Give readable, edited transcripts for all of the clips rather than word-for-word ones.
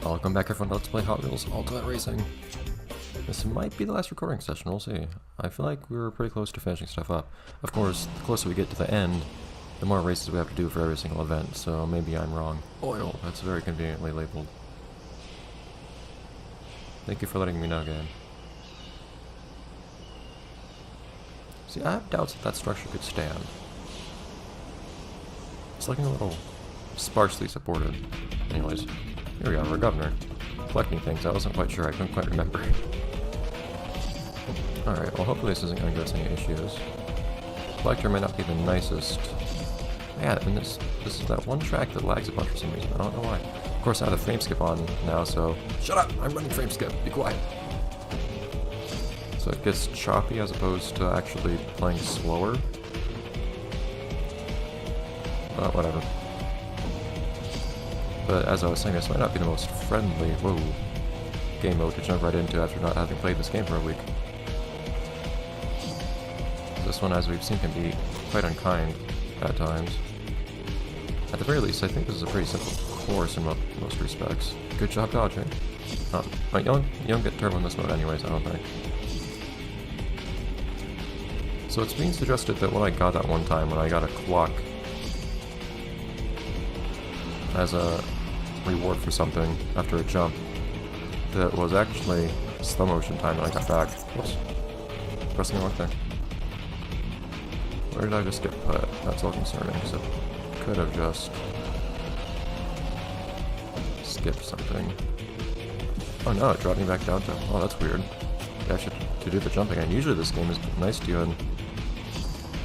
Welcome back everyone, let's play Hot Wheels Ultimate Racing. This might be the last recording session, we'll see. I feel like we were pretty close to finishing stuff up. Of course, the closer we get to the end, the more races we have to do for every single event, so maybe I'm wrong. Oil, that's very conveniently labeled. Thank you for letting me know, game. See, I have doubts that structure could stand. It's looking a little sparsely supported. Anyways, here we are, we're governor. Collecting things, I wasn't quite sure, I couldn't quite remember. Alright, well hopefully this isn't going to give us any issues. Collector may not be the nicest. Yeah, and this is that one track that lags a bunch for some reason, I don't know why. Of course I have the frame skip on now, so... Shut up! I'm running frame skip, be quiet! So it gets choppy as opposed to actually playing slower. But whatever. But as I was saying, this might not be the most friendly, game mode to jump right into after not having played this game for a week. This one, as we've seen, can be quite unkind at times. At the very least, I think this is a pretty simple course in most respects. Good job dodging. You don't get turbo in this mode anyways, I don't think. So it's being suggested that what I got that one time when I got a clock as a reward for something after a jump that was actually slow motion time when I got back. Whoops. Pressing the wrong thing. Where did I just get put? That's all concerning, because it could have just skipped something. Oh no, it dropped me back down to... Oh, that's weird. Yeah, I should to do the jumping, and usually this game is nice to you and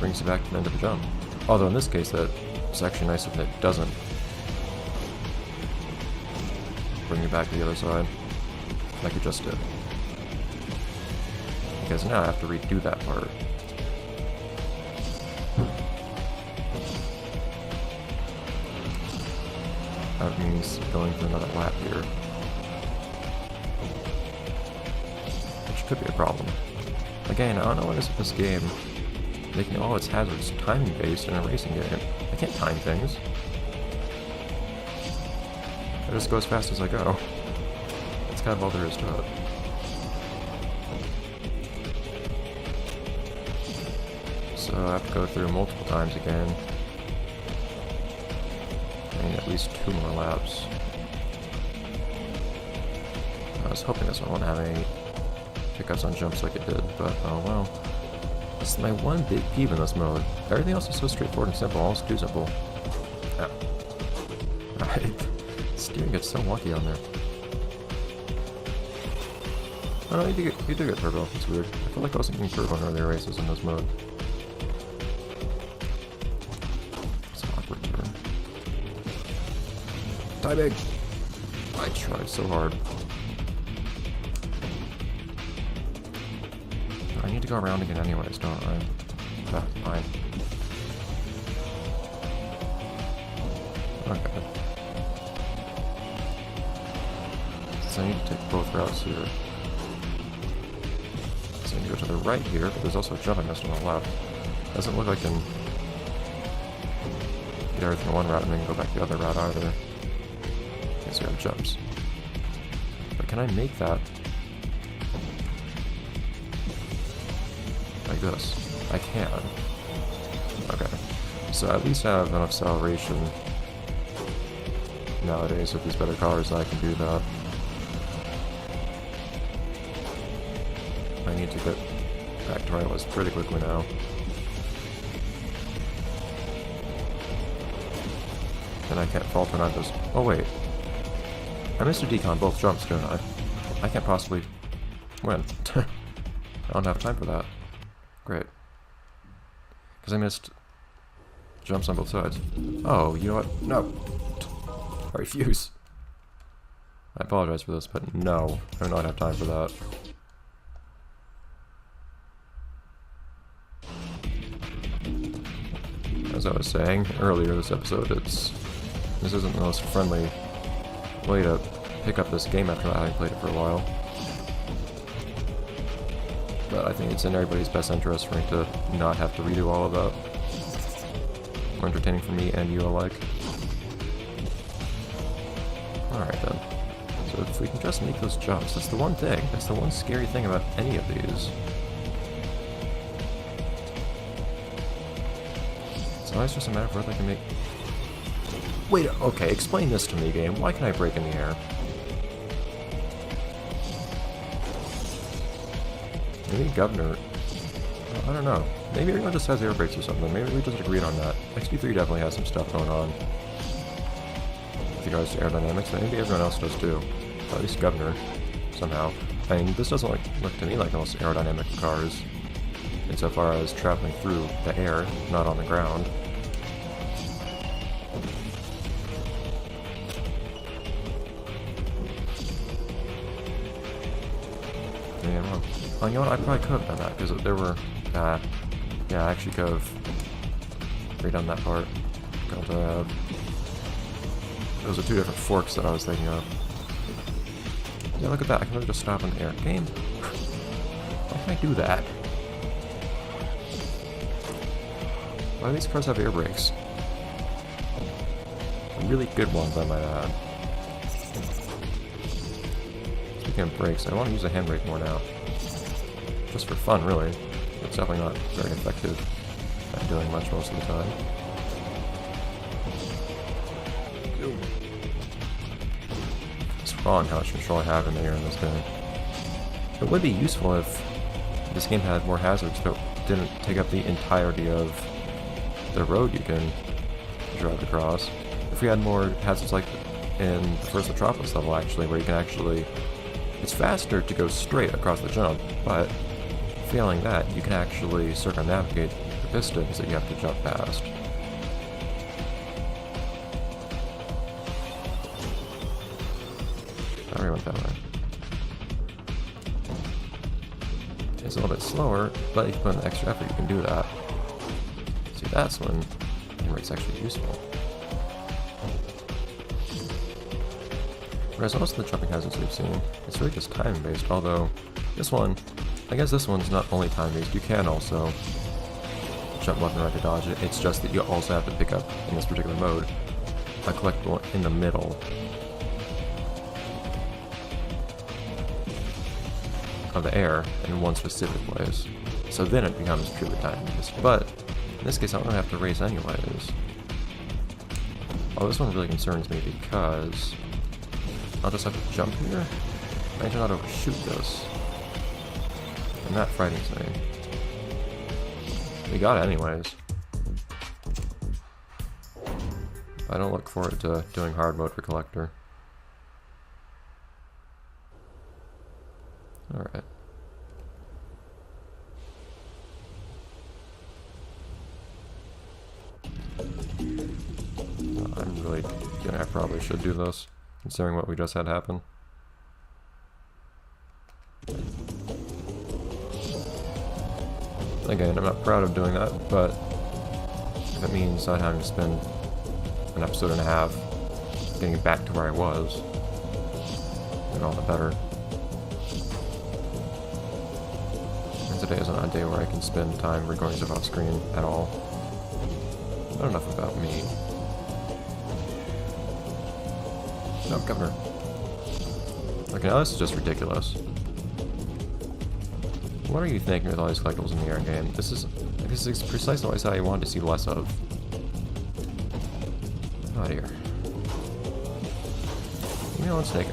brings you back to the end of the jump. Although in this case, it's actually nice if it doesn't bring you back to the other side, like it just did. Because now I have to redo that part. That means going for another lap here. Which could be a problem. Again, I don't know what it is with this game, making all its hazards timing-based in a racing game. I can't time things. I just go as fast as I go. That's kind of all there is to it. So I have to go through multiple times again. I need at least 2 more laps. I was hoping this one won't have any pickups on jumps like it did, but oh well. This is my one big peeve in this mode. Everything else is so straightforward and simple, almost too simple. Yeah. Alright. Steering gets so wonky on there. Oh no, you do get turbo. It's weird. I feel like I wasn't getting turbo in earlier races in this mode. It's an awkward turn. Timing! I tried so hard. I need to go around again anyways, don't I? Ah, fine. Okay. So I need to take both routes here. So I need to go to the right here, but there's also a jump I missed on the left. Doesn't look like I can get everything in one route and then go back the other route either. Okay, so we have jumps. But can I make that like this? I can. Okay. So at least I have enough acceleration nowadays with these better cars that I can do that. I need to get back to where I was pretty quickly now. And I can't falter and I just... Oh wait. I missed a decon both jumps, didn't I? I can't possibly win. I don't have time for that. Great. Because I missed jumps on both sides. Oh, you know what? No. I refuse. I apologize for this, but no. I do not have time for that. As I was saying earlier this episode, this isn't the most friendly way to pick up this game after not having played it for a while. But I think it's in everybody's best interest for me to not have to redo all of that. More entertaining for me and you alike. Alright then. if we can just make those jumps. That's the one thing. That's the one scary thing about any of these. So it's just a matter of whether I can make... Wait, okay, explain this to me, game. Why can I break in the air? Maybe Governor... I don't know. Maybe everyone just has air brakes or something. Maybe we just agreed on that. XD3 definitely has some stuff going on with regards to aerodynamics. Maybe everyone else does too. Or at least Governor, somehow. I mean, this doesn't look to me like the most aerodynamic cars insofar as traveling through the air, not on the ground. Yeah, well, oh, you know what? I probably could have done that because there were... yeah, I actually could have redone that part. Those are two different forks that I was thinking of. Yeah, look at that. I can really just stop in the air. Game. Why can I do that? Why do these cars have air brakes? Really good ones, I might add. Speaking of brakes, I want to use a handbrake more now. Just for fun, really. It's definitely not very effective at doing much most of the time. It's wrong how much control I have in the air in this game. It would be useful if this game had more hazards but didn't take up the entirety of the road you can drive across. If we had more hazards like in the first Metropolis level, actually, where you can actually... It's faster to go straight across the jump, but failing that, you can actually circumnavigate the pistons that you have to jump past. I already went that way. It's a little bit slower, but if you put in the extra effort, you can do that. See, that's when handbrake's actually useful. Whereas most of the jumping hazards we've seen, it's really just time based, although this one, I guess this one's not only time based, you can also jump left and right to dodge it, it's just that you also have to pick up, in this particular mode, a collectible in the middle of the air in one specific place. So then it becomes purely time based. But in this case I don't have to race anyways. Oh, this one really concerns me because I'll just have to jump here. Imagine not overshoot this. And that frightens me. We got it anyways. I don't look forward to doing hard mode for Collector. Alright. I'm really gonna... I probably should do this, considering what we just had happen. Again, I'm not proud of doing that, but if it means not having to spend an episode and a half getting back to where I was, then all the better. And today is not a day where I can spend time recording stuff off screen at all. Not enough about me. No, Governor. Okay, now this is just ridiculous. What are you thinking with all these collectibles in the air game? This is precisely what I said I wanted to see less of. Oh dear. You know what, Snake?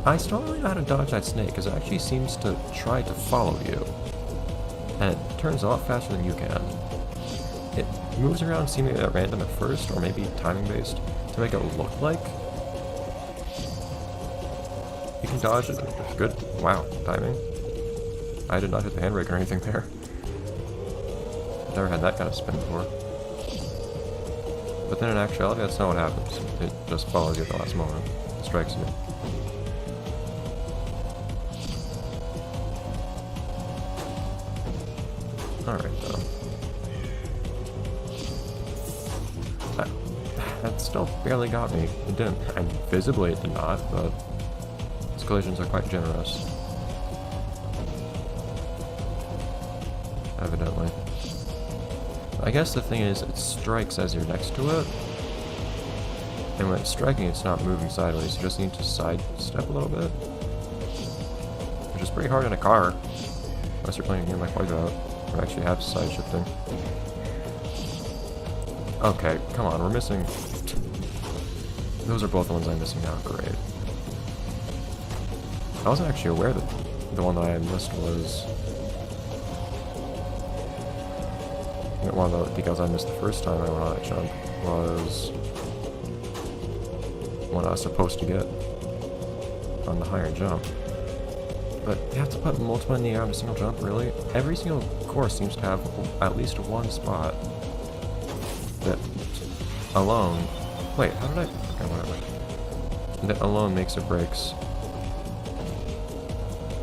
I still don't really know how to dodge that snake, because it actually seems to try to follow you. And it turns a lot faster than you can. It moves around seemingly at random at first, or maybe timing based, to make it look like you can dodge it. It's good. Wow, timing. I did not hit the handbrake or anything there. I've never had that kind of spin before. But then in actuality, that's not what happens. It just follows you at the last moment. It strikes you. Alright, though. That still barely got me. It didn't. And visibly it did not, but these collisions are quite generous. Evidently. I guess the thing is, it strikes as you're next to it. And when it's striking, it's not moving sideways. You just need to sidestep a little bit. Which is pretty hard in a car. Unless you're playing a game like Wipeout, where you actually have side shifting. Okay, come on, we're missing... Those are both the ones I'm missing now, great. I wasn't actually aware that the one that I missed was... One of the decals I missed the first time I went on that jump was... one I was supposed to get on the higher jump. But you have to put multiple in the air on a single jump, really? Every single course seems to have at least one spot that alone... Wait, how did I... Okay, whatever. That alone makes or breaks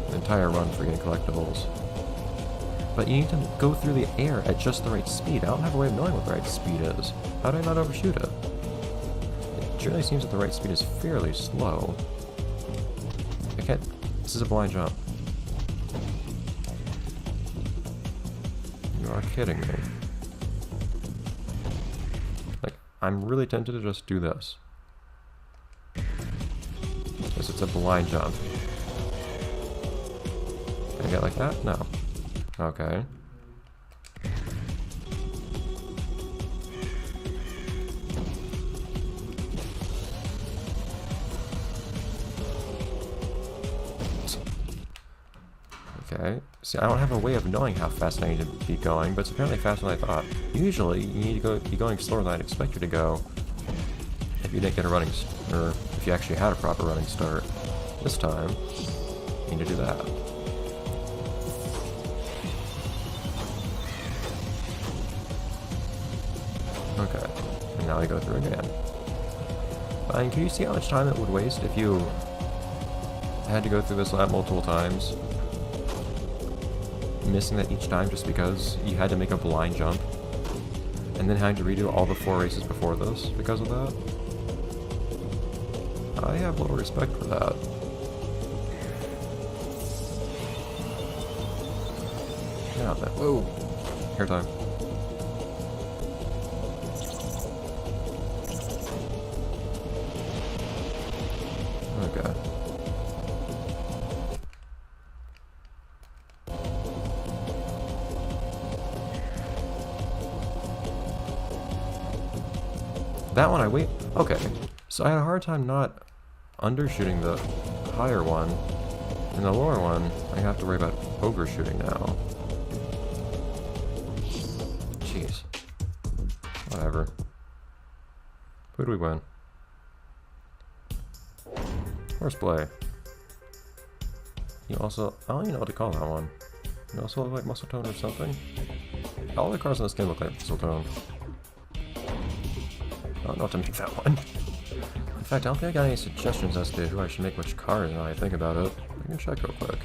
the entire run for getting collectibles. But you need to go through the air at just the right speed. I don't have a way of knowing what the right speed is. How do I not overshoot it? It generally seems that the right speed is fairly slow. I can't... This is a blind jump. You are kidding me. Like, I'm really tempted to just do this. Because it's a blind jump. Can I get like that? No. Okay. Okay. See, I don't have a way of knowing how fast I need to be going, but it's apparently faster than I thought. Usually, you need to be going slower than I'd expect you to go if you didn't get a running, or if you actually had a proper running start. This time, you need to do that. Okay, and now I go through again. And can you see how much time it would waste if you had to go through this lap multiple times? Missing that each time just because you had to make a blind jump, and then having to redo all the 4 races before this because of that? I have little respect for that. Now then. Whoa! Air time. Okay. That one I wait. Okay. So I had a hard time not undershooting the higher one. And the lower one, I have to worry about overshooting now. Jeez. Whatever. Who do we win? Horseplay. You also... I don't even know what to call that one. You also look like Muscle Tone or something? All the cars in this game look like Muscle Tone. I don't know what to make that one. In fact, I don't think I got any suggestions as to who I should make which cars now I think about it. I can check real quick.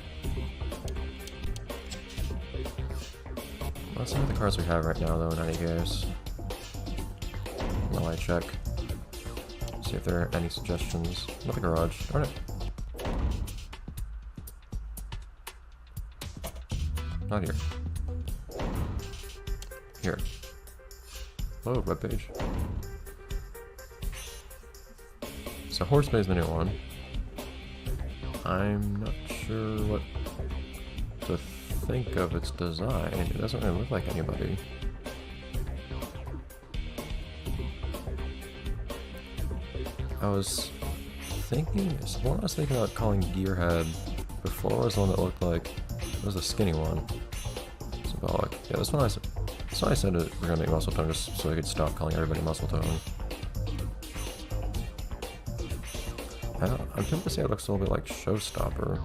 Let's see what the cars we have right now, though, in any case. While I check. See if there are any suggestions. Not the garage. Darn it. Not here. Here. Oh, webpage. So Horseplay is the new one. I'm not sure what to think of its design. It doesn't really look like anybody. I was thinking, the one I was thinking about calling Gearhead before was the one that looked like, it was the skinny one. Symbolic. Yeah, this one I said we're gonna make Muscle Tone just so I could stop calling everybody Muscle Tone. I'm tempted to say it looks a little bit like Showstopper.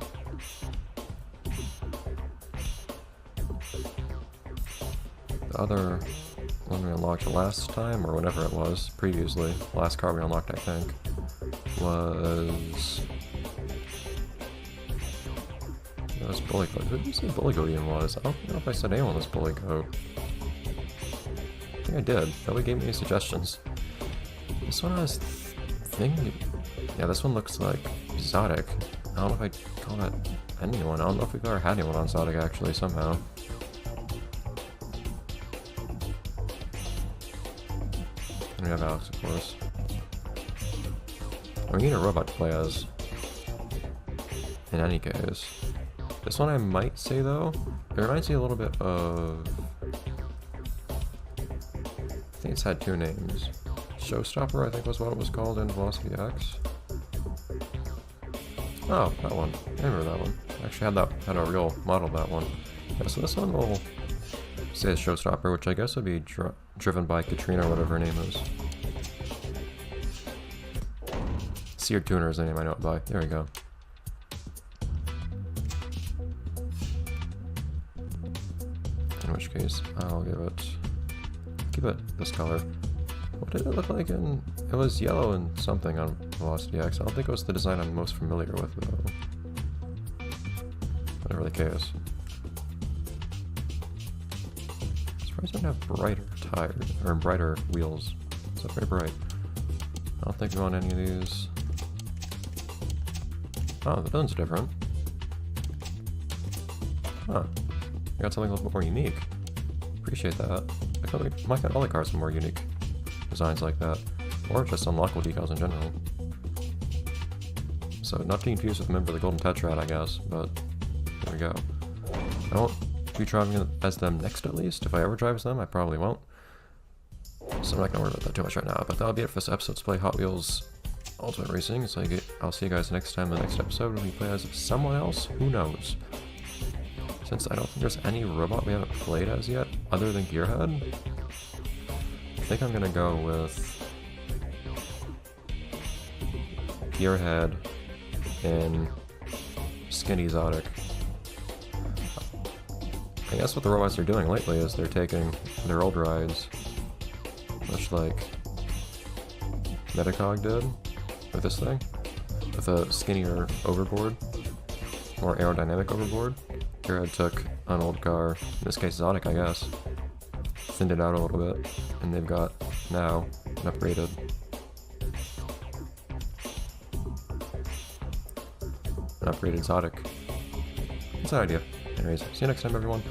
The other one we unlocked last time, or whenever it was, previously, the last car we unlocked, I think, was... It was Bully Goat. Who did you say Bully Goat even was? I don't know if I said anyone was Bully Goat. I think I did. Nobody gave me any suggestions. This one I was thinking... Yeah, this one looks like Zodic. I don't know if I'd call that anyone. I don't know if we've ever had anyone on Zodic, actually, somehow. And we have Alex, of course. We need a robot to play as. In any case. This one I might say though, it reminds me a little bit of... I think it's had two names. Showstopper, I think was what it was called in Velocity X. Oh, that one. I remember that one. I actually had a real model of that one. Yeah, so this one will say it's Showstopper, which I guess would be driven by Katrina or whatever her name is. Seared Tuner is the name I know it by. There we go. In which case, I'll give it this color. What did it look like in... It was yellow and something on Velocity X. I don't think it was the design I'm most familiar with, though. Whatever the case. I'm surprised I don't have brighter tires, or brighter wheels. It's very bright. I don't think we want any of these. Oh, the building's different. Huh. I got something a little bit more unique. Appreciate that. Why can't all the cars have more unique designs like that? Or just unlockable decals in general. So, not to be confused with a member of the Golden Tetrad, I guess, but there we go. I won't be driving as them next, at least. If I ever drive as them, I probably won't. So I'm not gonna worry about that too much right now, but that'll be it for this episode. Let's play Hot Wheels Ultimate Racing. So I'll see you guys next time in the next episode when we play as someone else. Who knows? Since I don't think there's any robot we haven't played as yet, other than Gearhead, I think I'm gonna go with Gearhead and Skinny Zodic. I guess what the robots are doing lately is they're taking their old rides, much like Metacog did with this thing, with a skinnier overboard, more aerodynamic overboard. Gearhead took an old car, in this case Zodic I guess, thinned it out a little bit, and they've got now an upgraded Zodic. It's an idea. Anyways, see you next time everyone.